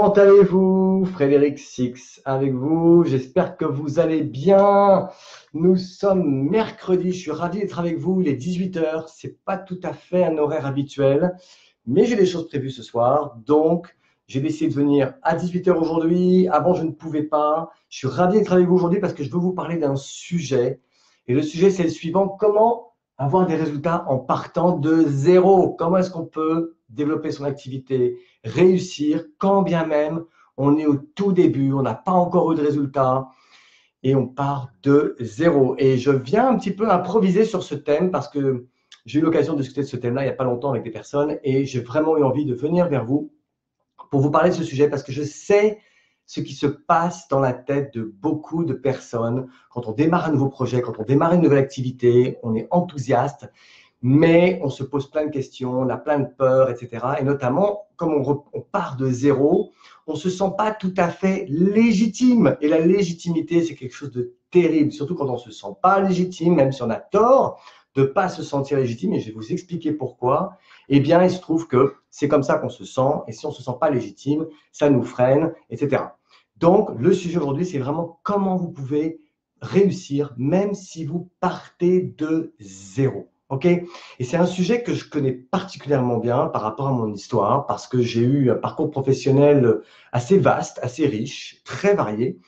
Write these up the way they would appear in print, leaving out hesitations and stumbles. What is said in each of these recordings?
Comment allez-vous? Frédéric Six avec vous. J'espère que vous allez bien. Nous sommes mercredi. Je suis ravi d'être avec vous. Il est 18 heures. C'est pas tout à fait un horaire habituel, mais j'ai des choses prévues ce soir. Donc, j'ai décidé de venir à 18 heures aujourd'hui. Avant, je ne pouvais pas. Je suis ravi d'être avec vous aujourd'hui parce que je veux vous parler d'un sujet. Et le sujet, c'est le suivant. Comment avoir des résultats en partant de zéro? Comment est-ce qu'on peut développer son activité, réussir, quand bien même on est au tout début, on n'a pas encore eu de résultats et on part de zéro. Et je viens un petit peu improviser sur ce thème parce que j'ai eu l'occasion de discuter de ce thème-là il n'y a pas longtemps avec des personnes et j'ai vraiment eu envie de venir vers vous pour vous parler de ce sujet parce que je sais ce qui se passe dans la tête de beaucoup de personnes quand on démarre un nouveau projet, quand on démarre une nouvelle activité, on est enthousiaste, mais on se pose plein de questions, on a plein de peurs, etc. Et notamment, comme on part de zéro, on ne se sent pas tout à fait légitime. Et la légitimité, c'est quelque chose de terrible, surtout quand on ne se sent pas légitime, même si on a tort de ne pas se sentir légitime. Et je vais vous expliquer pourquoi. Eh bien, il se trouve que c'est comme ça qu'on se sent. Et si on ne se sent pas légitime, ça nous freine, etc. Donc, le sujet aujourd'hui, c'est vraiment comment vous pouvez réussir, même si vous partez de zéro. OK? Et c'est un sujet que je connais particulièrement bien par rapport à mon histoire, parce que j'ai eu un parcours professionnel assez vaste, assez riche, très varié.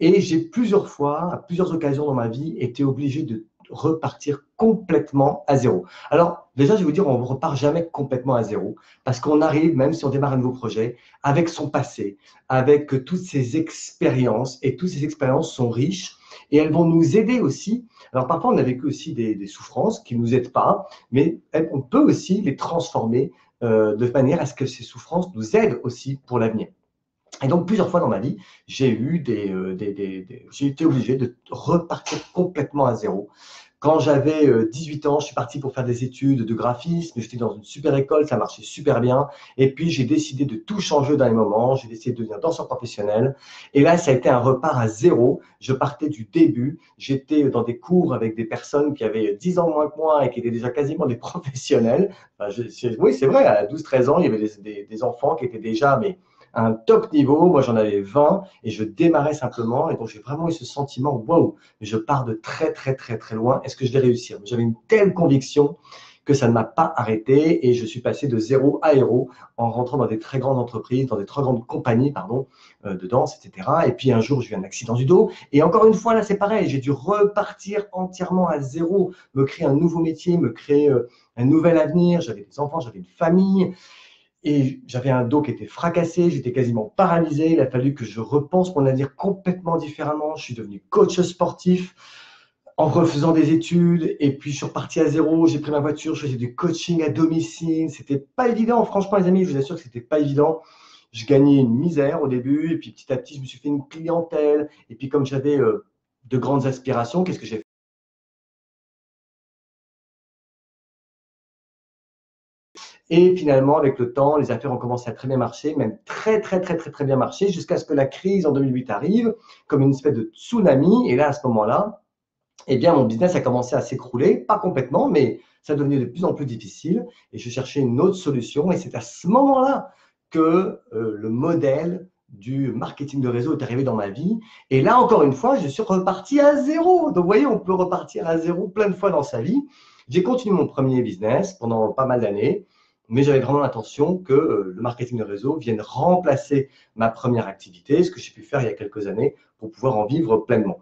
Et j'ai plusieurs fois, à plusieurs occasions dans ma vie, été obligé de repartir complètement à zéro. Alors, déjà, je vais vous dire, on ne repart jamais complètement à zéro, parce qu'on arrive, même si on démarre un nouveau projet, avec son passé, avec toutes ses expériences, et toutes ces expériences sont riches, et elles vont nous aider aussi. Alors, parfois, on a vécu aussi des souffrances qui ne nous aident pas, mais on peut aussi les transformer de manière à ce que ces souffrances nous aident aussi pour l'avenir. Et donc, plusieurs fois dans ma vie, j'ai été obligé de repartir complètement à zéro. Quand j'avais 18 ans, je suis parti pour faire des études de graphisme. J'étais dans une super école, ça marchait super bien. Et puis, j'ai décidé de tout changer dans les moments. J'ai décidé de devenir danseur professionnel. Et là, ça a été un repart à zéro. Je partais du début. J'étais dans des cours avec des personnes qui avaient 10 ans moins que moi et qui étaient déjà quasiment des professionnels. Enfin, oui, c'est vrai, à 12-13 ans, il y avait des enfants qui étaient déjà mais, à un top niveau. Moi, j'en avais 20 et je démarrais simplement. Et donc, j'ai vraiment eu ce sentiment, waouh, je pars de très, très, très, très loin. Est-ce que je vais réussir? J'avais une telle conviction que ça ne m'a pas arrêté et je suis passé de zéro à héros en rentrant dans des très grandes entreprises, dans des très grandes compagnies, pardon, de danse, etc. Et puis un jour, j'ai eu un accident du dos et encore une fois, là, c'est pareil, j'ai dû repartir entièrement à zéro, me créer un nouveau métier, me créer un nouvel avenir. J'avais des enfants, j'avais une famille. Et j'avais un dos qui était fracassé, j'étais quasiment paralysé. Il a fallu que je repense mon avenir complètement différemment. Je suis devenu coach sportif en refaisant des études. Et puis, je suis reparti à zéro. J'ai pris ma voiture, je faisais du coaching à domicile. C'était pas évident. Franchement, les amis, je vous assure que c'était pas évident. Je gagnais une misère au début. Et puis, petit à petit, je me suis fait une clientèle. Et puis, comme j'avais de grandes aspirations, qu'est-ce que j'ai fait? Et finalement, avec le temps, les affaires ont commencé à très bien marcher, même très, très, très, très, très bien marcher, jusqu'à ce que la crise en 2008 arrive, comme une espèce de tsunami. Et là, à ce moment-là, eh bien, mon business a commencé à s'écrouler, pas complètement, mais ça devenait de plus en plus difficile. Et je cherchais une autre solution. Et c'est à ce moment-là que le modèle du marketing de réseau est arrivé dans ma vie. Et là, encore une fois, je suis reparti à zéro. Donc, vous voyez, on peut repartir à zéro plein de fois dans sa vie. J'ai continué mon premier business pendant pas mal d'années, mais j'avais vraiment l'intention que le marketing de réseau vienne remplacer ma première activité, ce que j'ai pu faire il y a quelques années pour pouvoir en vivre pleinement.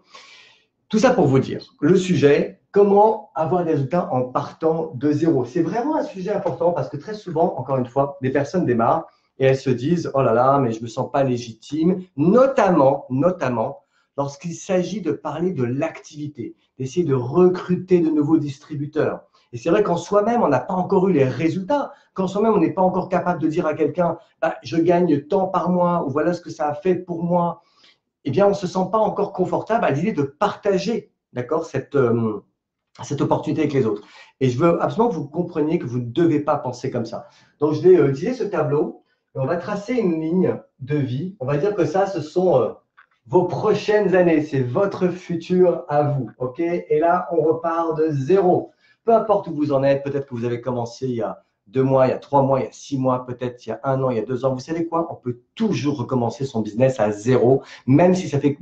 Tout ça pour vous dire, le sujet, comment avoir des résultats en partant de zéro. C'est vraiment un sujet important parce que très souvent, encore une fois, des personnes démarrent et elles se disent « Oh là là, mais je ne me sens pas légitime », notamment lorsqu'il s'agit de parler de l'activité, d'essayer de recruter de nouveaux distributeurs. Et c'est vrai qu'en soi-même, on n'a pas encore eu les résultats. Qu'en soi-même, on n'est pas encore capable de dire à quelqu'un bah, « Je gagne tant par mois » ou « Voilà ce que ça a fait pour moi ». Eh bien, on ne se sent pas encore confortable à l'idée de partager, d'accord, cette opportunité avec les autres. Et je veux absolument que vous compreniez que vous ne devez pas penser comme ça. Donc, je vais utiliser ce tableau et on va tracer une ligne de vie. On va dire que ça, ce sont vos prochaines années. C'est votre futur à vous, OK? Et là, on repart de zéro. Peu importe où vous en êtes, peut-être que vous avez commencé il y a 2 mois, il y a 3 mois, il y a 6 mois, peut-être il y a 1 an, il y a 2 ans. Vous savez quoi? On peut toujours recommencer son business à zéro, même si ça fait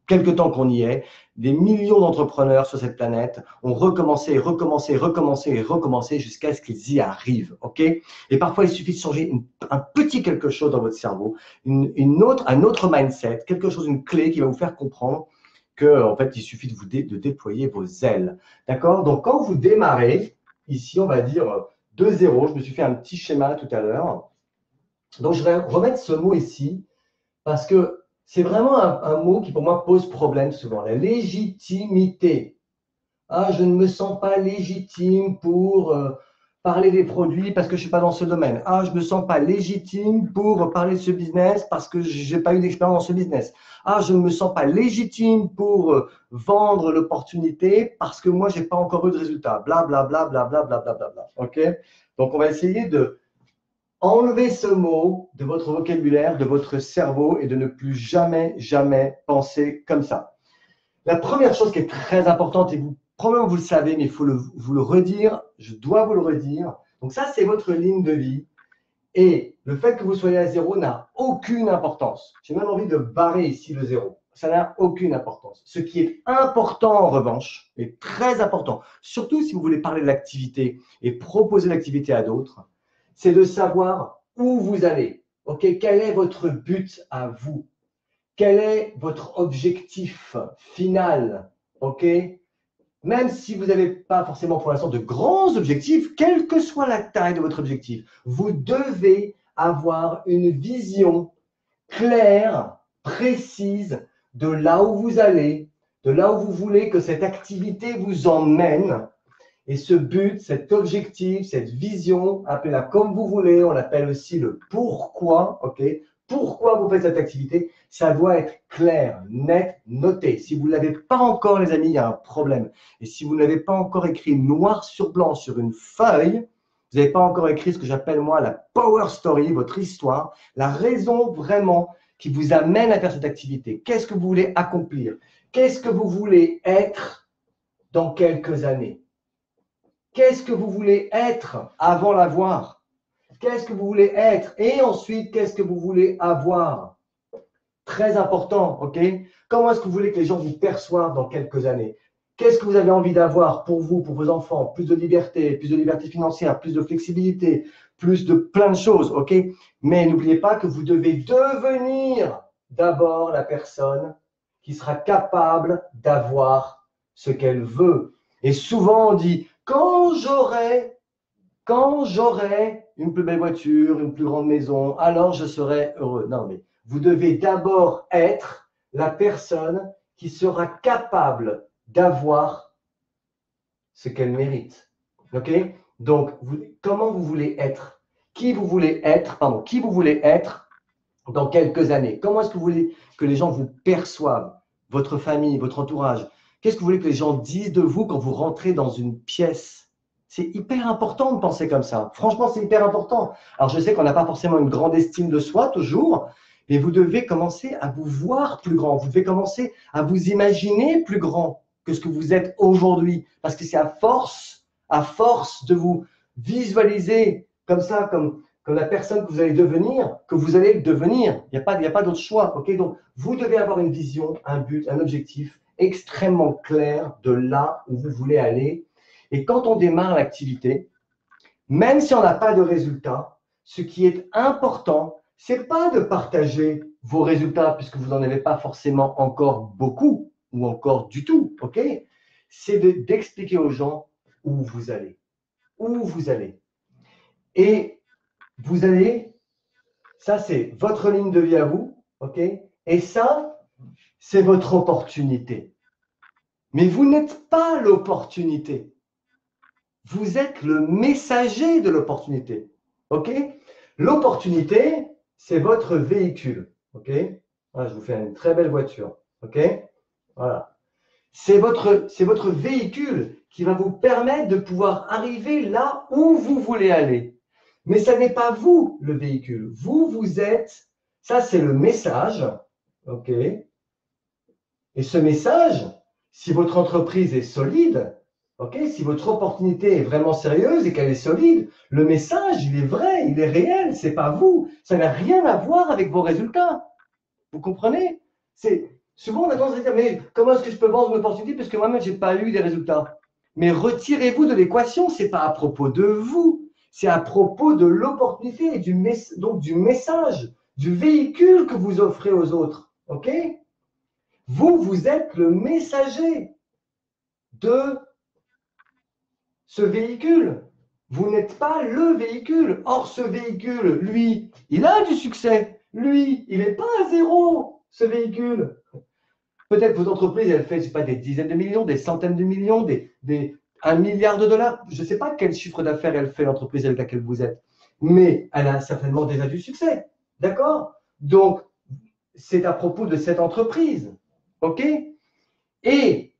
quelque temps qu'on y est. Des millions d'entrepreneurs sur cette planète ont recommencé, recommencé, recommencé et recommencé jusqu'à ce qu'ils y arrivent. Ok? Et parfois, il suffit de changer un petit quelque chose dans votre cerveau, un autre mindset, quelque chose, une clé qui va vous faire comprendre que, en fait, il suffit de déployer vos ailes. D'accord? Donc, quand vous démarrez, ici, on va dire 2-0, je me suis fait un petit schéma tout à l'heure. Donc, je vais remettre ce mot ici parce que c'est vraiment un mot qui, pour moi, pose problème souvent. La légitimité. Ah, je ne me sens pas légitime pour parler des produits parce que je ne suis pas dans ce domaine. Ah, je ne me sens pas légitime pour parler de ce business parce que je n'ai pas eu d'expérience dans ce business. Ah, je ne me sens pas légitime pour vendre l'opportunité parce que moi, je n'ai pas encore eu de résultat. Bla, bla, bla, bla, bla, bla, bla, bla, bla. OK? Donc, on va essayer de enlever ce mot de votre vocabulaire, de votre cerveau et de ne plus jamais, jamais penser comme ça. La première chose qui est très importante, et vous, probablement vous le savez, mais il faut vous le redire, je dois vous le redire. Donc ça, c'est votre ligne de vie. Et le fait que vous soyez à zéro n'a aucune importance. J'ai même envie de barrer ici le zéro. Ça n'a aucune importance. Ce qui est important, en revanche, est très important, surtout si vous voulez parler de l'activité et proposer l'activité à d'autres, c'est de savoir où vous allez. Ok, quel est votre but à vous? Quel est votre objectif final? Ok? Même si vous n'avez pas forcément pour l'instant de grands objectifs, quelle que soit la taille de votre objectif, vous devez avoir une vision claire, précise de là où vous allez, de là où vous voulez que cette activité vous emmène. Et ce but, cet objectif, cette vision, appelez-la comme vous voulez, on l'appelle aussi le pourquoi, ok? Pourquoi vous faites cette activité, ça doit être clair, net, noté. Si vous ne l'avez pas encore, les amis, il y a un problème. Et si vous ne l'avez pas encore écrit noir sur blanc sur une feuille, vous n'avez pas encore écrit ce que j'appelle moi la power story, votre histoire, la raison vraiment qui vous amène à faire cette activité. Qu'est-ce que vous voulez accomplir? Qu'est-ce que vous voulez être dans quelques années? Qu'est-ce que vous voulez être avant l'avoir? Qu'est-ce que vous voulez être? Et ensuite, qu'est-ce que vous voulez avoir? Très important, ok? Comment est-ce que vous voulez que les gens vous perçoivent dans quelques années? Qu'est-ce que vous avez envie d'avoir pour vous, pour vos enfants? Plus de liberté financière, plus de flexibilité, plus de plein de choses, ok? Mais n'oubliez pas que vous devez devenir d'abord la personne qui sera capable d'avoir ce qu'elle veut. Et souvent, on dit, quand j'aurai une plus belle voiture, une plus grande maison, alors je serai heureux. Non, mais vous devez d'abord être la personne qui sera capable d'avoir ce qu'elle mérite. OK? Donc, comment vous voulez être? Qui vous voulez être? Pardon, qui vous voulez être dans quelques années? Comment est-ce que vous voulez que les gens vous perçoivent? Votre famille, votre entourage? Qu'est-ce que vous voulez que les gens disent de vous quand vous rentrez dans une pièce? C'est hyper important de penser comme ça. Franchement, c'est hyper important. Alors, je sais qu'on n'a pas forcément une grande estime de soi toujours, mais vous devez commencer à vous voir plus grand. Vous devez commencer à vous imaginer plus grand que ce que vous êtes aujourd'hui. Parce que c'est à force de vous visualiser comme ça, comme la personne que vous allez devenir, que vous allez devenir. Il n'y a pas d'autre choix. Okay? Donc, vous devez avoir une vision, un but, un objectif extrêmement clair de là où vous voulez aller. Et quand on démarre l'activité, même si on n'a pas de résultats, ce qui est important, c'est pas de partager vos résultats puisque vous n'en avez pas forcément encore beaucoup ou encore du tout, ok? C'est d'expliquer aux gens où vous allez. Où vous allez. Et vous allez, ça c'est votre ligne de vie à vous, ok? Et ça, c'est votre opportunité. Mais vous n'êtes pas l'opportunité. Vous êtes le messager de l'opportunité. OK? L'opportunité, c'est votre véhicule. OK? Voilà, je vous fais une très belle voiture. OK? Voilà. C'est votre véhicule qui va vous permettre de pouvoir arriver là où vous voulez aller. Mais ça n'est pas vous, le véhicule. Vous êtes, ça c'est le message. OK? Et ce message, si votre entreprise est solide, Ok, si votre opportunité est vraiment sérieuse et qu'elle est solide, le message, il est vrai, il est réel, c'est pas vous. Ça n'a rien à voir avec vos résultats. Vous comprenez? C'est souvent on a tendance à dire mais comment est-ce que je peux vendre une opportunité parce que moi-même j'ai pas eu des résultats. Mais retirez-vous de l'équation, c'est pas à propos de vous, c'est à propos de l'opportunité et donc du message, du véhicule que vous offrez aux autres. Ok? Vous, vous êtes le messager de ce véhicule. Vous n'êtes pas le véhicule. Or, ce véhicule, lui, il a du succès. Lui, il n'est pas à zéro, ce véhicule. Peut-être votre entreprise, elle fait, je sais pas, des dizaines de millions, des centaines de millions, 1 milliard de dollars. Je ne sais pas quel chiffre d'affaires elle fait, l'entreprise avec laquelle vous êtes. Mais elle a certainement déjà du succès. D'accord? Donc, c'est à propos de cette entreprise. OK? Et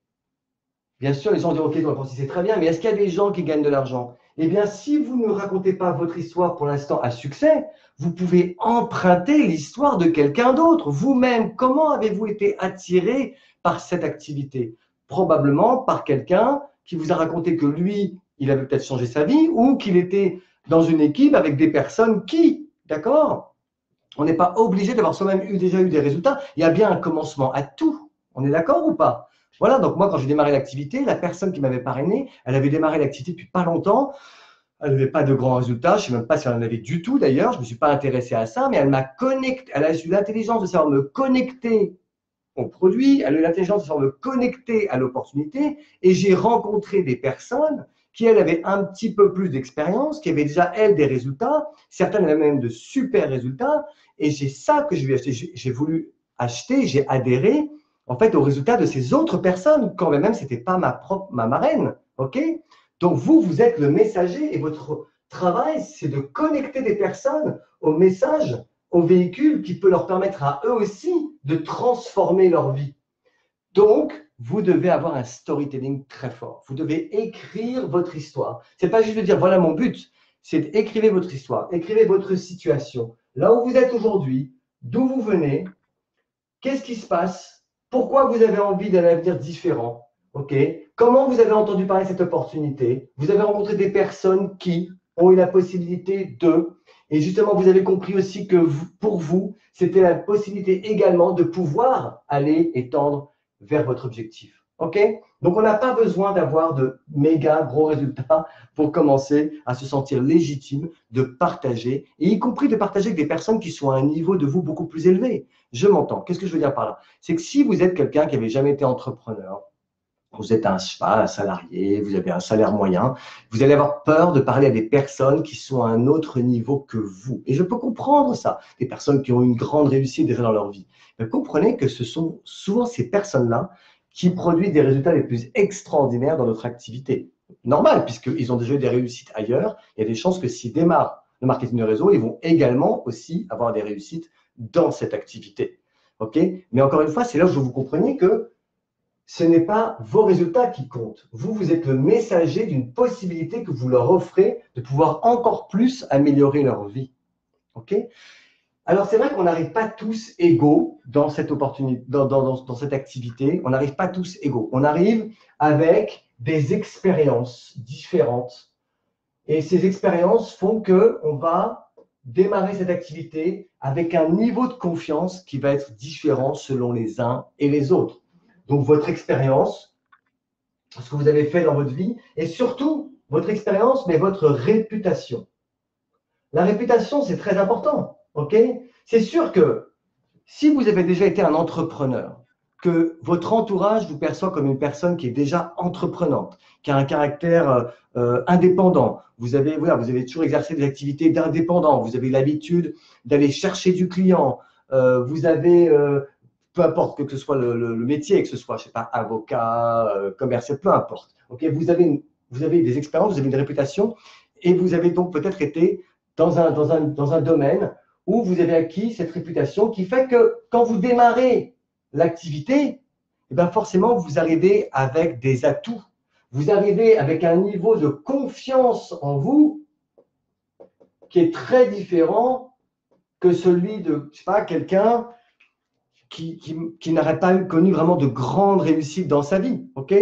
bien sûr, les gens disent, OK, donc c'est très bien, mais est-ce qu'il y a des gens qui gagnent de l'argent? Eh bien, si vous ne racontez pas votre histoire pour l'instant à succès, vous pouvez emprunter l'histoire de quelqu'un d'autre. Vous-même, comment avez-vous été attiré par cette activité? Probablement par quelqu'un qui vous a raconté que lui, il avait peut-être changé sa vie ou qu'il était dans une équipe avec des personnes qui, d'accord? On n'est pas obligé d'avoir soi-même déjà eu des résultats. Il y a bien un commencement à tout. On est d'accord ou pas? Voilà, donc moi, quand j'ai démarré l'activité, la personne qui m'avait parrainé, elle avait démarré l'activité depuis pas longtemps. Elle n'avait pas de grands résultats. Je ne sais même pas si elle en avait du tout d'ailleurs. Je ne me suis pas intéressé à ça, mais elle m'a connecté. Elle a eu l'intelligence de savoir me connecter au produit, elle a eu l'intelligence de savoir me connecter à l'opportunité. Et j'ai rencontré des personnes qui, elles, avaient un petit peu plus d'expérience, qui avaient déjà, elles, des résultats. Certaines avaient même de super résultats. Et c'est ça que je lui ai acheté. J'ai voulu acheter, j'ai adhéré en fait aux résultats de ces autres personnes, quand même ce n'était pas ma marraine. OK? Donc vous, vous êtes le messager et votre travail, c'est de connecter des personnes au message, au véhicule qui peut leur permettre à eux aussi de transformer leur vie. Donc, vous devez avoir un storytelling très fort. Vous devez écrire votre histoire. Ce n'est pas juste de dire voilà mon but, c'est d'écrire votre histoire, écrivez votre situation, là où vous êtes aujourd'hui, d'où vous venez, qu'est-ce qui se passe, pourquoi vous avez envie d'un avenir différent, ok? Comment vous avez entendu parler de cette opportunité, vous avez rencontré des personnes qui ont eu la possibilité de, et justement vous avez compris aussi que pour vous, c'était la possibilité également de pouvoir aller et tendre vers votre objectif. OK? Donc, on n'a pas besoin d'avoir de méga gros résultats pour commencer à se sentir légitime de partager, et y compris de partager avec des personnes qui sont à un niveau de vous beaucoup plus élevé. Je m'entends. Qu'est-ce que je veux dire par là? C'est que si vous êtes quelqu'un qui n'avait jamais été entrepreneur, vous êtes un salarié, vous avez un salaire moyen, vous allez avoir peur de parler à des personnes qui sont à un autre niveau que vous. Et je peux comprendre ça, des personnes qui ont une grande réussite déjà dans leur vie. Mais comprenez que ce sont souvent ces personnes-là qui produisent des résultats les plus extraordinaires dans notre activité. Normal, puisqu'ils ont déjà eu des réussites ailleurs, il y a des chances que s'ils démarrent le marketing de réseau, ils vont également aussi avoir des réussites dans cette activité. OK? Mais encore une fois, c'est là où je vous compreniez que ce n'est pas vos résultats qui comptent. Vous, vous êtes le messager d'une possibilité que vous leur offrez de pouvoir encore plus améliorer leur vie. OK? Alors, c'est vrai qu'on n'arrive pas tous égaux dans cette opportunité, dans cette activité. On n'arrive pas tous égaux. On arrive avec des expériences différentes. Et ces expériences font qu'on va démarrer cette activité avec un niveau de confiance qui va être différent selon les uns et les autres. Donc, votre expérience, ce que vous avez fait dans votre vie, et surtout votre expérience, mais votre réputation. La réputation, c'est très important. OK? C'est sûr que si vous avez déjà été un entrepreneur, que votre entourage vous perçoit comme une personne qui est déjà entreprenante, qui a un caractère indépendant, voilà, vous avez toujours exercé des activités d'indépendant, vous avez l'habitude d'aller chercher du client, vous avez, peu importe que ce soit le métier, que ce soit, je sais pas, avocat, commercial, peu importe. Okay, vous avez des expériences, vous avez une réputation, et vous avez donc peut-être été dans un domaine où vous avez acquis cette réputation qui fait que quand vous démarrez l'activité, eh bien forcément, vous arrivez avec des atouts. Vous arrivez avec un niveau de confiance en vous qui est très différent que celui de, je sais pas, quelqu'un qui n'aurait pas connu vraiment de grandes réussites dans sa vie. OK?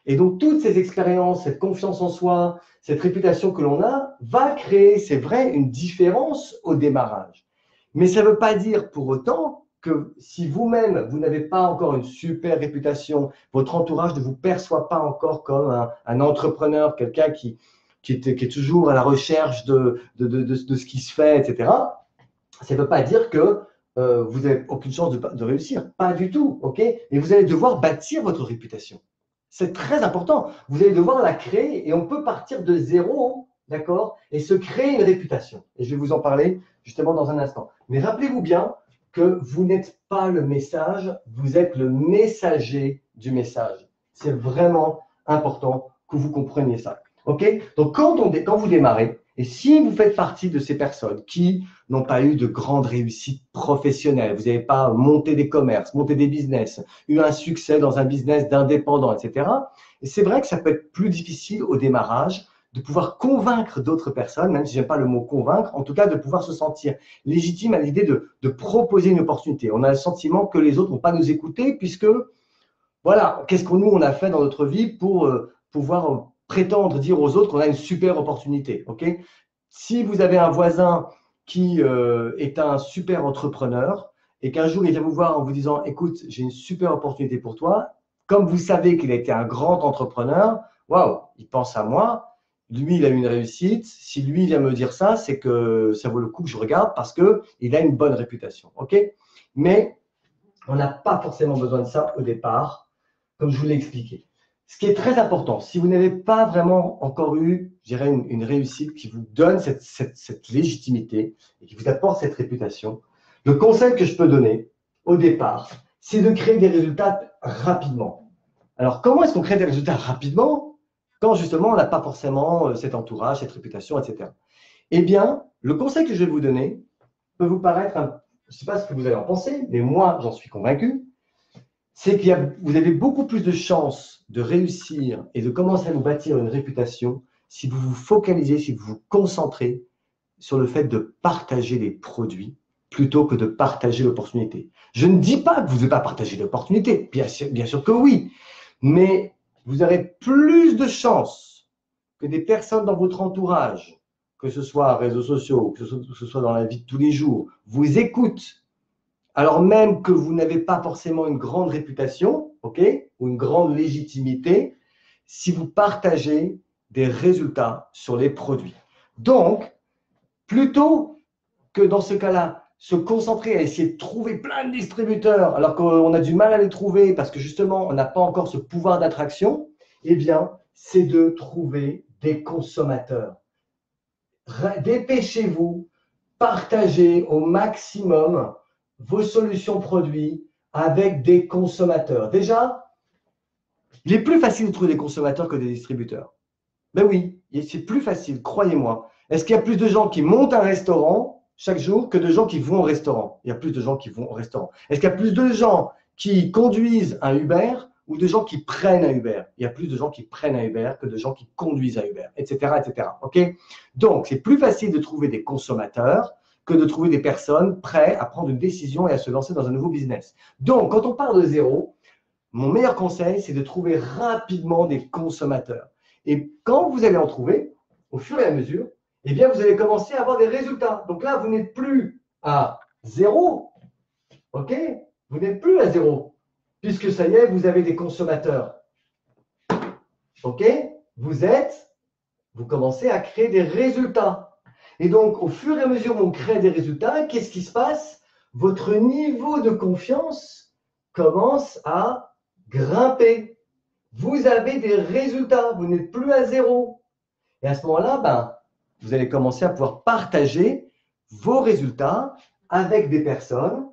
Et donc, toutes ces expériences, cette confiance en soi, cette réputation que l'on a, va créer, c'est vrai, une différence au démarrage. Mais ça ne veut pas dire pour autant que si vous-même, vous n'avez pas encore une super réputation, votre entourage ne vous perçoit pas encore comme un entrepreneur, quelqu'un qui est toujours à la recherche de ce qui se fait, etc. Ça ne veut pas dire que vous n'avez aucune chance de réussir. Pas du tout, ok? Mais vous allez devoir bâtir votre réputation. C'est très important. Vous allez devoir la créer et on peut partir de zéro, d'accord? Et se créer une réputation. Et je vais vous en parler justement dans un instant. Mais rappelez-vous bien que vous n'êtes pas le message, vous êtes le messager du message. C'est vraiment important que vous compreniez ça. Ok? Donc, quand vous démarrez, et si vous faites partie de ces personnes qui n'ont pas eu de grandes réussites professionnelles, vous n'avez pas monté des commerces, monté des business, eu un succès dans un business d'indépendant, etc. Et c'est vrai que ça peut être plus difficile au démarrage de pouvoir convaincre d'autres personnes, même si je n'aime pas le mot convaincre, en tout cas de pouvoir se sentir légitime à l'idée de proposer une opportunité. On a le sentiment que les autres ne vont pas nous écouter puisque, voilà, qu'est-ce que nous, on a fait dans notre vie pour pouvoir prétendre dire aux autres qu'on a une super opportunité, ok? Si vous avez un voisin qui est un super entrepreneur et qu'un jour il vient vous voir en vous disant écoute, j'ai une super opportunité pour toi, comme vous savez qu'il a été un grand entrepreneur, waouh, il pense à moi, lui il a eu une réussite, si lui vient me dire ça, c'est que ça vaut le coup que je regarde parce qu'il a une bonne réputation, ok? Mais on n'a pas forcément besoin de ça au départ, comme je vous l'ai expliqué. Ce qui est très important, si vous n'avez pas vraiment encore eu, je dirais, une réussite qui vous donne cette légitimité et qui vous apporte cette réputation, le conseil que je peux donner au départ, c'est de créer des résultats rapidement. Alors, comment est-ce qu'on crée des résultats rapidement quand justement on n'a pas forcément cet entourage, cette réputation, etc. Eh bien, le conseil que je vais vous donner peut vous paraître, je ne sais pas ce que vous allez en penser, mais moi, j'en suis convaincu, c'est que vous avez beaucoup plus de chances de réussir et de commencer à vous bâtir une réputation si vous vous focalisez, si vous vous concentrez sur le fait de partager les produits plutôt que de partager l'opportunité. Je ne dis pas que vous ne devez pas partager l'opportunité, bien sûr que oui, mais vous aurez plus de chances que des personnes dans votre entourage, que ce soit réseaux sociaux, que ce soit dans la vie de tous les jours, vous écoutent alors même que vous n'avez pas forcément une grande réputation, ok, ou une grande légitimité, si vous partagez des résultats sur les produits. Donc, plutôt que dans ce cas-là, se concentrer à essayer de trouver plein de distributeurs alors qu'on a du mal à les trouver parce que justement, on n'a pas encore ce pouvoir d'attraction, eh bien, c'est de trouver des consommateurs. Dépêchez-vous, partagez au maximum vos solutions produits avec des consommateurs. Déjà, il est plus facile de trouver des consommateurs que des distributeurs. Ben oui, c'est plus facile, croyez-moi. Est-ce qu'il y a plus de gens qui montent un restaurant chaque jour que de gens qui vont au restaurant? Il y a plus de gens qui vont au restaurant. Est-ce qu'il y a plus de gens qui conduisent un Uber ou de gens qui prennent un Uber? Il y a plus de gens qui prennent un Uber que de gens qui conduisent un Uber, etc., etc. Ok? Donc, c'est plus facile de trouver des consommateurs que de trouver des personnes prêtes à prendre une décision et à se lancer dans un nouveau business. Donc, quand on part de zéro, mon meilleur conseil, c'est de trouver rapidement des consommateurs. Et quand vous allez en trouver, au fur et à mesure, eh bien, vous allez commencer à avoir des résultats. Donc là, vous n'êtes plus à zéro, ok? Vous n'êtes plus à zéro, puisque ça y est, vous avez des consommateurs, ok? Vous commencez à créer des résultats. Et donc, au fur et à mesure où on crée des résultats, qu'est-ce qui se passe? Votre niveau de confiance commence à grimper. Vous avez des résultats, vous n'êtes plus à zéro. Et à ce moment-là, vous allez commencer à pouvoir partager vos résultats avec des personnes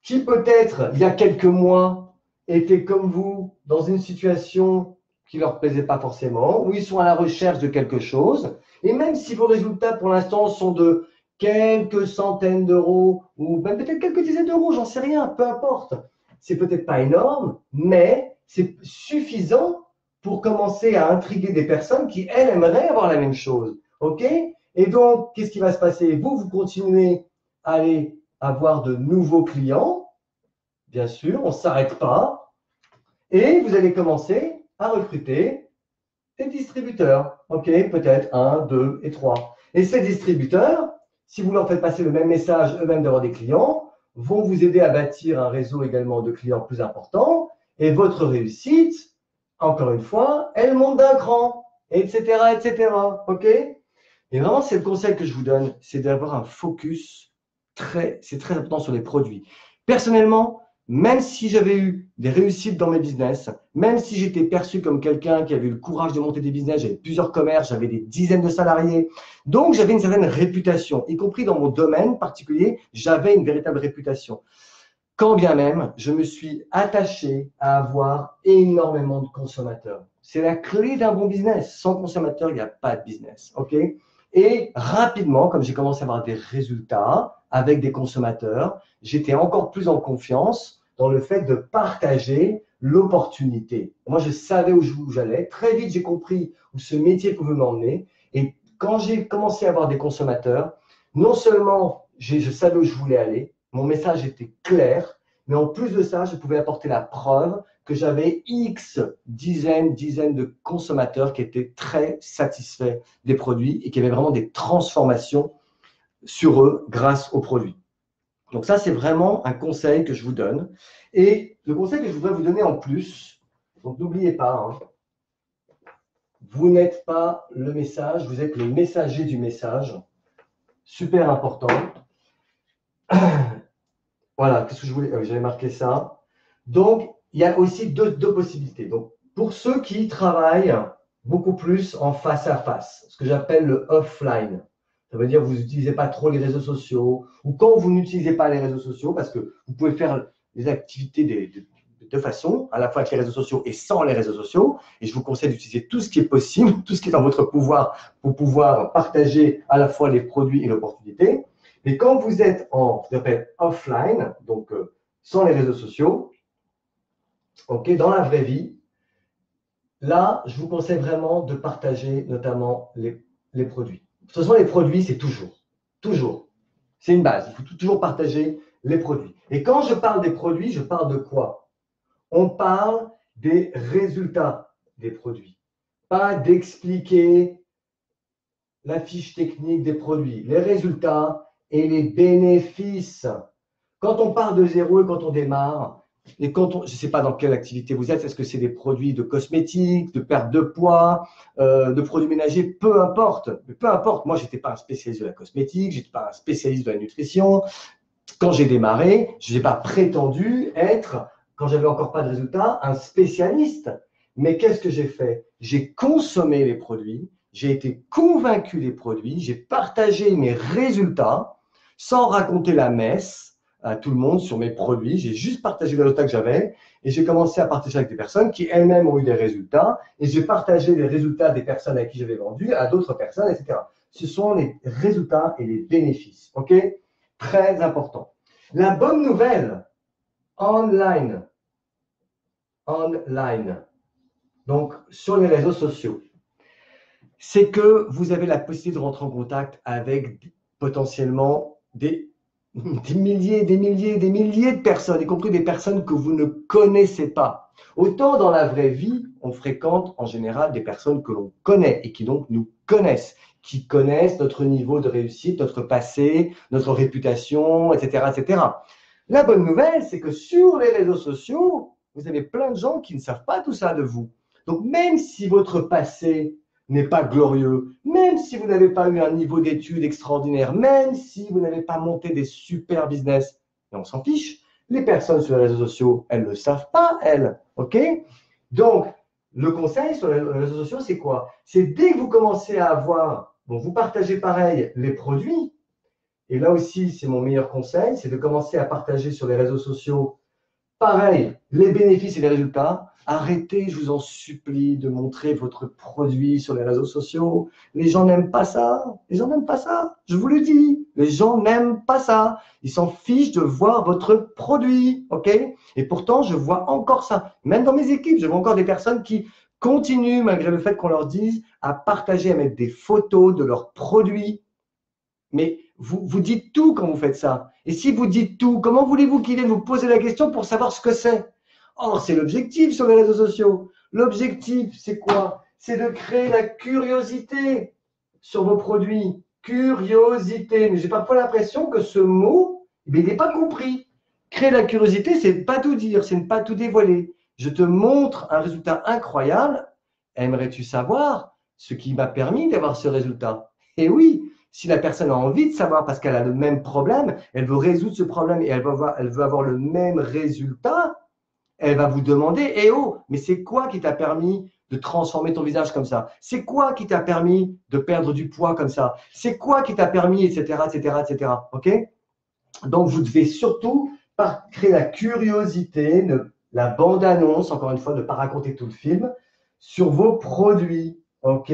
qui peut-être, il y a quelques mois, étaient comme vous dans une situation qui ne leur plaisait pas forcément, où ils sont à la recherche de quelque chose. Et même si vos résultats pour l'instant sont de quelques centaines d'euros, ou même peut-être quelques dizaines d'euros, j'en sais rien, peu importe. C'est peut-être pas énorme, mais c'est suffisant pour commencer à intriguer des personnes qui, elles, aimeraient avoir la même chose. OK? Et donc, qu'est-ce qui va se passer? Vous continuez à aller avoir de nouveaux clients, bien sûr, on ne s'arrête pas, et vous allez commencer à recruter des distributeurs. OK, peut-être 1, 2 et 3. Et ces distributeurs, si vous leur faites passer le même message eux-mêmes devant des clients, vont vous aider à bâtir un réseau également de clients plus important. Et votre réussite, encore une fois, elle monte d'un cran, etc., etc. OK? Et vraiment, c'est le conseil que je vous donne, c'est d'avoir un focus c'est très important sur les produits. Personnellement, même si j'avais eu des réussites dans mes business, même si j'étais perçu comme quelqu'un qui avait eu le courage de monter des business, j'avais plusieurs commerces, j'avais des dizaines de salariés, donc j'avais une certaine réputation, y compris dans mon domaine particulier, j'avais une véritable réputation. Quand bien même, je me suis attaché à avoir énormément de consommateurs. C'est la clé d'un bon business. Sans consommateurs, il n'y a pas de business. OK? Et rapidement, comme j'ai commencé à avoir des résultats avec des consommateurs, j'étais encore plus en confiance dans le fait de partager l'opportunité. Moi, je savais où j'allais. Très vite, j'ai compris où ce métier pouvait m'emmener. Et quand j'ai commencé à avoir des consommateurs, non seulement je savais où je voulais aller, mon message était clair, mais en plus de ça, je pouvais apporter la preuve que j'avais X dizaines de consommateurs qui étaient très satisfaits des produits et qui avaient vraiment des transformations sur eux grâce aux produits. Donc ça, c'est vraiment un conseil que je vous donne. Et le conseil que je voudrais vous donner en plus, donc n'oubliez pas, hein, vous n'êtes pas le message, vous êtes le messager du message. Super important. Voilà, qu'est-ce que je voulais. J'avais marqué ça. Donc, il y a aussi deux possibilités. Donc, pour ceux qui travaillent beaucoup plus en face à face, ce que j'appelle le offline, ça veut dire que vous n'utilisez pas trop les réseaux sociaux, ou quand vous n'utilisez pas les réseaux sociaux, parce que vous pouvez faire les activités de deux façons, à la fois avec les réseaux sociaux et sans les réseaux sociaux. Et je vous conseille d'utiliser tout ce qui est possible, tout ce qui est dans votre pouvoir pour pouvoir partager à la fois les produits et l'opportunité. Mais quand vous êtes en, ce qu'on appelle offline, donc sans les réseaux sociaux, ok, dans la vraie vie, là, je vous conseille vraiment de partager notamment les produits. De toute façon, les produits, c'est toujours. C'est une base. Il faut toujours partager les produits. Et quand je parle des produits, je parle de quoi? On parle des résultats des produits, pas d'expliquer la fiche technique des produits, les résultats et les bénéfices. Quand on part de zéro et quand on démarre, et je ne sais pas dans quelle activité vous êtes, est-ce que c'est des produits de cosmétiques, de perte de poids, de produits ménagers, peu importe. Mais peu importe, moi, je n'étais pas un spécialiste de la cosmétique, je n'étais pas un spécialiste de la nutrition. Quand j'ai démarré, je n'ai pas prétendu être, quand j'avais encore pas de résultats, un spécialiste. Mais qu'est-ce que j'ai fait? J'ai consommé les produits, j'ai été convaincu des produits, j'ai partagé mes résultats sans raconter la messe à tout le monde sur mes produits. J'ai juste partagé les résultats que j'avais et j'ai commencé à partager avec des personnes qui elles-mêmes ont eu des résultats et j'ai partagé les résultats des personnes à qui j'avais vendu à d'autres personnes, etc. Ce sont les résultats et les bénéfices. OK? Très important. La bonne nouvelle, online, donc sur les réseaux sociaux, c'est que vous avez la possibilité de rentrer en contact avec potentiellement des milliers de personnes, y compris des personnes que vous ne connaissez pas. Autant dans la vraie vie, on fréquente en général des personnes que l'on connaît et qui donc nous connaissent, qui connaissent notre niveau de réussite, notre passé, notre réputation, etc., etc. La bonne nouvelle, c'est que sur les réseaux sociaux, vous avez plein de gens qui ne savent pas tout ça de vous. Donc, même si votre passé n'est pas glorieux, même si vous n'avez pas eu un niveau d'études extraordinaire, même si vous n'avez pas monté des super business, et on s'en fiche, les personnes sur les réseaux sociaux, elles ne le savent pas, elles. OK? Donc, le conseil sur les réseaux sociaux, c'est quoi? C'est dès que vous commencez à avoir, bon, vous partagez pareil les produits, et là aussi, c'est mon meilleur conseil, c'est de commencer à partager sur les réseaux sociaux, pareil, les bénéfices et les résultats. Arrêtez, je vous en supplie, de montrer votre produit sur les réseaux sociaux. Les gens n'aiment pas ça. Les gens n'aiment pas ça. Je vous le dis. Les gens n'aiment pas ça. Ils s'en fichent de voir votre produit. OK? Et pourtant, je vois encore ça. Même dans mes équipes, je vois encore des personnes qui continuent, malgré le fait qu'on leur dise, à partager, à mettre des photos de leurs produits. Mais vous dites tout quand vous faites ça. Et si vous dites tout, comment voulez-vous qu'ils viennent vous poser la question pour savoir ce que c'est? Or, c'est l'objectif sur les réseaux sociaux. L'objectif, c'est quoi? C'est de créer la curiosité sur vos produits. Curiosité. Mais j'ai parfois l'impression que ce mot, il n'est pas compris. Créer la curiosité, c'est pas tout dire, c'est ne pas tout dévoiler. Je te montre un résultat incroyable. Aimerais-tu savoir ce qui m'a permis d'avoir ce résultat? Et oui, si la personne a envie de savoir parce qu'elle a le même problème, elle veut résoudre ce problème et elle veut avoir le même résultat, elle va vous demander, eh oh, mais c'est quoi qui t'a permis de transformer ton visage comme ça? C'est quoi qui t'a permis de perdre du poids comme ça? C'est quoi qui t'a permis, etc., etc., etc. OK? Donc, vous devez surtout créer la curiosité, la bande-annonce, encore une fois, ne pas raconter tout le film, sur vos produits. OK?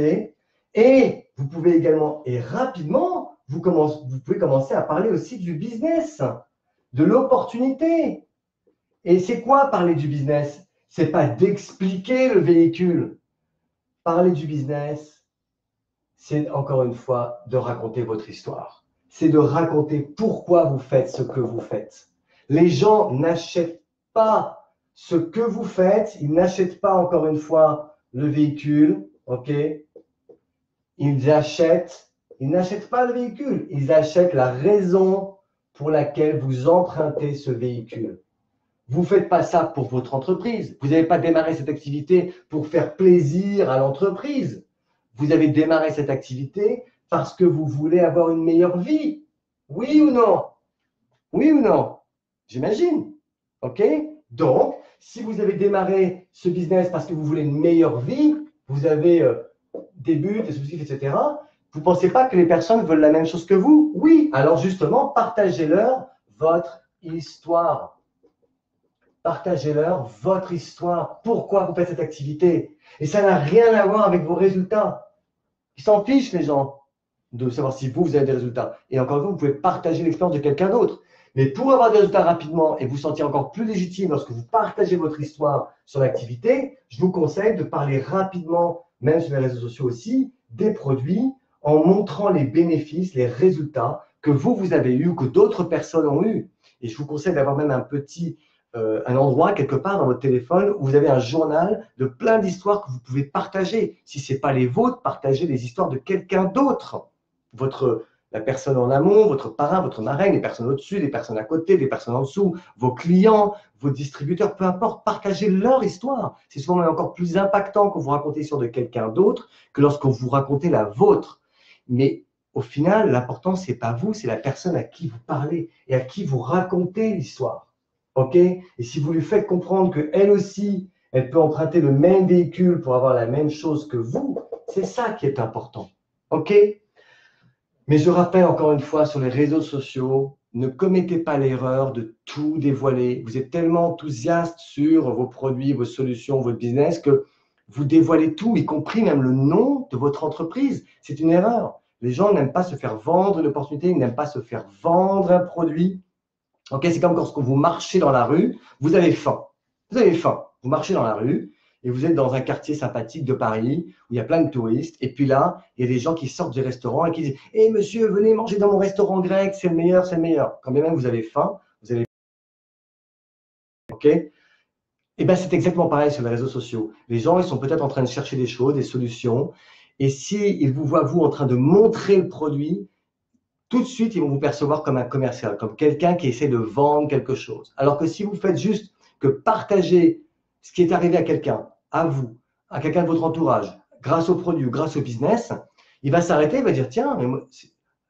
Et vous pouvez également, et rapidement, vous pouvez commencer à parler aussi du business, de l'opportunité. Et c'est quoi parler du business? C'est pas d'expliquer le véhicule. Parler du business, c'est encore une fois de raconter votre histoire. C'est de raconter pourquoi vous faites ce que vous faites. Les gens n'achètent pas ce que vous faites, ils n'achètent pas encore une fois le véhicule, ok? Ils n'achètent pas le véhicule, ils achètent la raison pour laquelle vous empruntez ce véhicule. Vous ne faites pas ça pour votre entreprise. Vous n'avez pas démarré cette activité pour faire plaisir à l'entreprise. Vous avez démarré cette activité parce que vous voulez avoir une meilleure vie. Oui ou non? Oui ou non? J'imagine. OK? Donc, si vous avez démarré ce business parce que vous voulez une meilleure vie, vous avez des buts, des objectifs, etc., vous ne pensez pas que les personnes veulent la même chose que vous? Oui. Alors justement, partagez-leur votre histoire. Partagez-leur votre histoire. Pourquoi vous faites cette activité? Et ça n'a rien à voir avec vos résultats. Ils s'en fichent, les gens, de savoir si vous avez des résultats. Et encore une fois, vous pouvez partager l'expérience de quelqu'un d'autre. Mais pour avoir des résultats rapidement et vous sentir encore plus légitime lorsque vous partagez votre histoire sur l'activité, je vous conseille de parler rapidement, même sur les réseaux sociaux aussi, des produits en montrant les bénéfices, les résultats que vous avez eus ou que d'autres personnes ont eus. Et je vous conseille d'avoir même un endroit quelque part dans votre téléphone où vous avez un journal de plein d'histoires que vous pouvez partager. Si ce n'est pas les vôtres, partagez les histoires de quelqu'un d'autre. La personne en amont, votre parrain, votre marraine, les personnes au-dessus, les personnes à côté, les personnes en dessous, vos clients, vos distributeurs, peu importe, partagez leur histoire. C'est souvent même encore plus impactant quand vous racontez l'histoire de quelqu'un d'autre que lorsque vous racontez la vôtre. Mais au final, l'important, ce n'est pas vous, c'est la personne à qui vous parlez et à qui vous racontez l'histoire. OK? Et si vous lui faites comprendre qu'elle aussi, elle peut emprunter le même véhicule pour avoir la même chose que vous, c'est ça qui est important. OK? Mais je rappelle encore une fois sur les réseaux sociaux, ne commettez pas l'erreur de tout dévoiler. Vous êtes tellement enthousiaste sur vos produits, vos solutions, votre business que vous dévoilez tout, y compris même le nom de votre entreprise. C'est une erreur. Les gens n'aiment pas se faire vendre une opportunité, ils n'aiment pas se faire vendre un produit. Okay, c'est comme lorsque vous marchez dans la rue, vous avez faim. Vous avez faim. Vous marchez dans la rue et vous êtes dans un quartier sympathique de Paris où il y a plein de touristes. Et puis là, il y a des gens qui sortent du restaurant et qui disent « Hé monsieur, venez manger dans mon restaurant grec, c'est le meilleur, c'est le meilleur. » Quand bien même vous avez faim, vous avez… OK? Et bien, c'est exactement pareil sur les réseaux sociaux. Les gens, ils sont peut-être en train de chercher des choses, des solutions. Et s'ils vous voient, vous, en train de montrer le produit, tout de suite, ils vont vous percevoir comme un commercial, comme quelqu'un qui essaie de vendre quelque chose. Alors que si vous faites juste que partager ce qui est arrivé à quelqu'un, à vous, à quelqu'un de votre entourage, grâce au produit ou grâce au business, il va s'arrêter, il va dire, tiens, mais moi,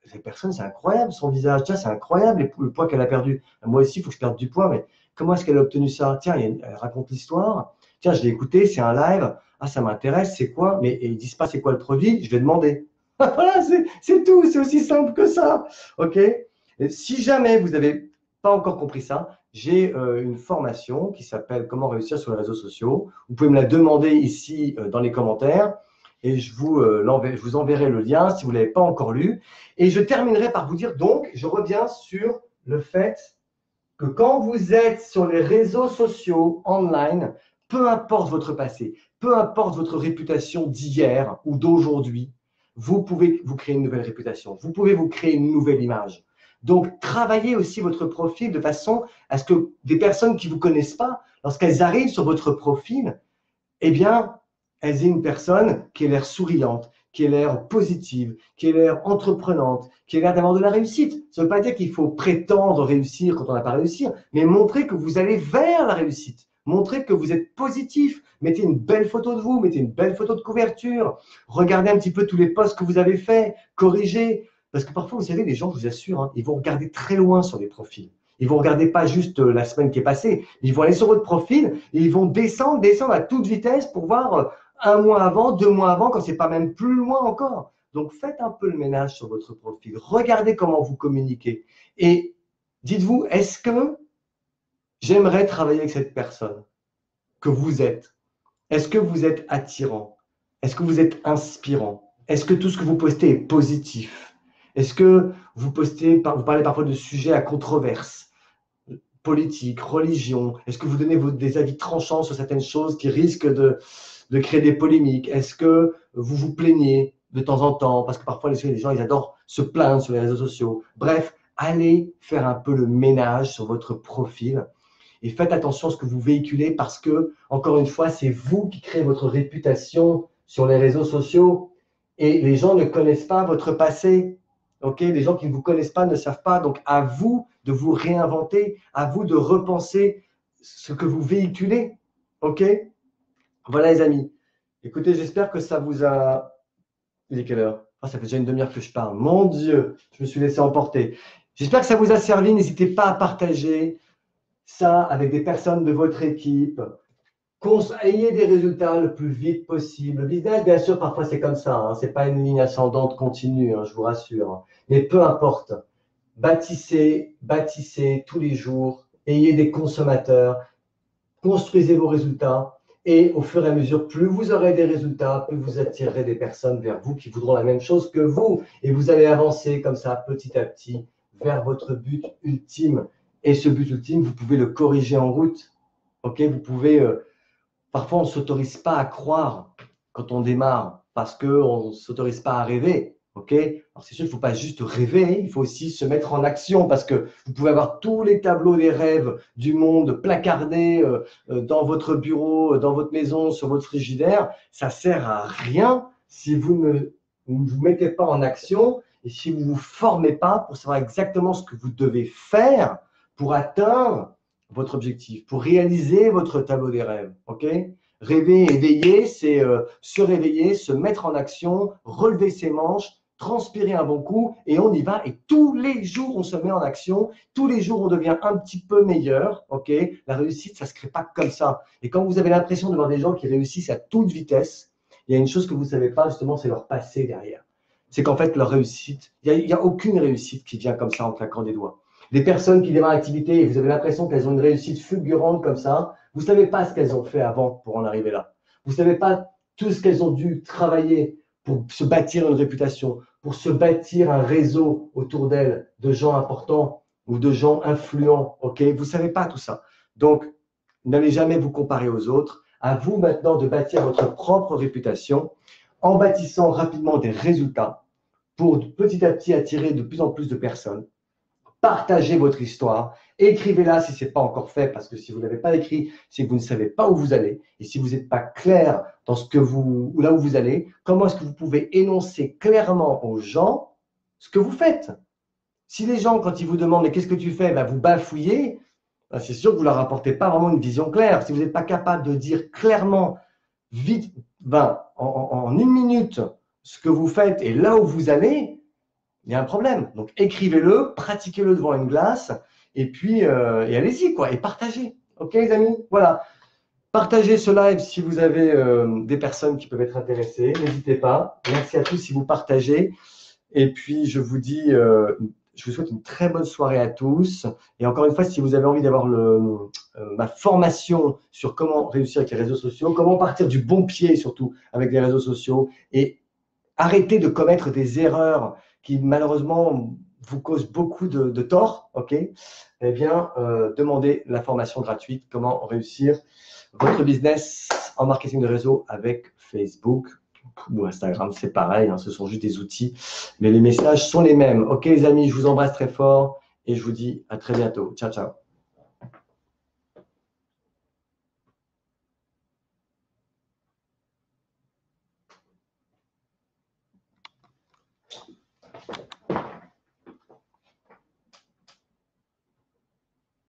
cette personne, c'est incroyable son visage, tiens, c'est incroyable le poids qu'elle a perdu. Moi aussi, il faut que je perde du poids, mais comment est-ce qu'elle a obtenu ça? Tiens, elle raconte l'histoire. Tiens, je l'ai écouté, c'est un live. Ah, ça m'intéresse, c'est quoi? Mais ils ne disent pas c'est quoi le produit, je vais demander. Voilà, c'est tout, c'est aussi simple que ça. OK? Et si jamais vous n'avez pas encore compris ça, j'ai une formation qui s'appelle Comment réussir sur les réseaux sociaux. Vous pouvez me la demander ici dans les commentaires et je vous enverrai le lien si vous ne l'avez pas encore lu. Et je terminerai par vous dire donc, je reviens sur le fait que quand vous êtes sur les réseaux sociaux online, peu importe votre passé, peu importe votre réputation d'hier ou d'aujourd'hui, vous pouvez vous créer une nouvelle réputation. Vous pouvez vous créer une nouvelle image. Donc, travaillez aussi votre profil de façon à ce que des personnes qui ne vous connaissent pas, lorsqu'elles arrivent sur votre profil, eh bien, elles aient une personne qui ait l'air souriante, qui ait l'air positive, qui ait l'air entreprenante, qui ait l'air d'avoir de la réussite. Ça ne veut pas dire qu'il faut prétendre réussir quand on n'a pas réussi, mais montrer que vous allez vers la réussite. Montrer que vous êtes positif. Mettez une belle photo de vous, mettez une belle photo de couverture. Regardez un petit peu tous les posts que vous avez faits, corrigez. Parce que parfois, vous savez, les gens, je vous assure, hein, ils vont regarder très loin sur les profils. Ils vont regarder pas juste la semaine qui est passée. Ils vont aller sur votre profil et ils vont descendre à toute vitesse pour voir un mois avant, 2 mois avant, quand c'est pas même plus loin encore. Donc, faites un peu le ménage sur votre profil. Regardez comment vous communiquez. Et dites-vous, est-ce que j'aimerais travailler avec cette personne que vous êtes? Est-ce que vous êtes attirant? Est-ce que vous êtes inspirant? Est-ce que tout ce que vous postez est positif? Est-ce que vous parlez parfois de sujets à controverse, politique, religion? Est-ce que vous donnez des avis tranchants sur certaines choses qui risquent de créer des polémiques? Est-ce que vous vous plaignez de temps en temps? Parce que parfois, les gens, ils adorent se plaindre sur les réseaux sociaux. Bref, allez faire un peu le ménage sur votre profil et faites attention à ce que vous véhiculez parce que, encore une fois, c'est vous qui créez votre réputation sur les réseaux sociaux et les gens ne connaissent pas votre passé. Okay, les gens qui ne vous connaissent pas ne savent pas. Donc, à vous de vous réinventer, à vous de repenser ce que vous véhiculez. OK? Voilà, les amis. Écoutez, j'espère que ça vous a… Il est quelle heure? Ça fait déjà une demi-heure que je parle. Mon Dieu, je me suis laissé emporter. J'espère que ça vous a servi. N'hésitez pas à partager ça avec des personnes de votre équipe. Ayez des résultats le plus vite possible. Le business, bien sûr, parfois c'est comme ça. Hein. Ce n'est pas une ligne ascendante continue, hein, je vous rassure. Mais peu importe. Bâtissez tous les jours. Ayez des consommateurs. Construisez vos résultats. Et au fur et à mesure, plus vous aurez des résultats, plus vous attirerez des personnes vers vous qui voudront la même chose que vous. Et vous allez avancer comme ça, petit à petit, vers votre but ultime. Et ce but ultime, vous pouvez le corriger en route. Okay, vous pouvez… parfois, on ne s'autorise pas à croire quand on démarre parce qu'on ne s'autorise pas à rêver. Okay, alors, c'est sûr qu'il ne faut pas juste rêver, il faut aussi se mettre en action parce que vous pouvez avoir tous les tableaux des rêves du monde placardés dans votre bureau, dans votre maison, sur votre frigidaire. Ça ne sert à rien si vous ne vous mettez pas en action et si vous ne vous formez pas pour savoir exactement ce que vous devez faire pour atteindre votre objectif, pour réaliser votre tableau des rêves. Okay, rêver, éveiller, c'est se réveiller, se mettre en action, relever ses manches, transpirer un bon coup et on y va. Et tous les jours, on se met en action. Tous les jours, on devient un petit peu meilleur. Okay, la réussite, ça ne se crée pas comme ça. Et quand vous avez l'impression de voir des gens qui réussissent à toute vitesse, il y a une chose que vous ne savez pas, justement, c'est leur passé derrière. C'est qu'en fait, leur réussite, il n'y a aucune réussite qui vient comme ça en claquant des doigts. Des personnes qui démarrent l'activité et vous avez l'impression qu'elles ont une réussite fulgurante comme ça, vous ne savez pas ce qu'elles ont fait avant pour en arriver là. Vous ne savez pas tout ce qu'elles ont dû travailler pour se bâtir une réputation, pour se bâtir un réseau autour d'elles de gens importants ou de gens influents. Okay, vous ne savez pas tout ça. Donc, n'allez jamais vous comparer aux autres. À vous maintenant de bâtir votre propre réputation en bâtissant rapidement des résultats pour petit à petit attirer de plus en plus de personnes. Partagez votre histoire, écrivez-la si ce n'est pas encore fait, parce que si vous ne l'avez pas écrit, c'est que vous ne savez pas où vous allez. Et si vous n'êtes pas clair dans là où vous allez, comment est-ce que vous pouvez énoncer clairement aux gens ce que vous faites? Si les gens, quand ils vous demandent « mais qu'est-ce que tu fais ?» vous bafouillez, c'est sûr que vous ne leur apportez pas vraiment une vision claire. Si vous n'êtes pas capable de dire clairement, vite, en 1 minute, ce que vous faites et là où vous allez, il y a un problème. Donc, écrivez-le, pratiquez-le devant une glace, et puis, et allez-y, quoi, et partagez. OK, les amis? Voilà. Partagez ce live si vous avez des personnes qui peuvent être intéressées. N'hésitez pas. Merci à tous si vous partagez. Et puis, je vous dis, je vous souhaite une très bonne soirée à tous. Et encore une fois, si vous avez envie d'avoir ma formation sur comment réussir avec les réseaux sociaux, comment partir du bon pied, surtout, avec les réseaux sociaux, et arrêter de commettre des erreurs qui malheureusement vous causent beaucoup de tort, okay, eh bien, demandez la formation gratuite, comment réussir votre business en marketing de réseau avec Facebook ou Instagram, c'est pareil, hein, ce sont juste des outils, mais les messages sont les mêmes. Ok les amis, je vous embrasse très fort et je vous dis à très bientôt. Ciao, ciao.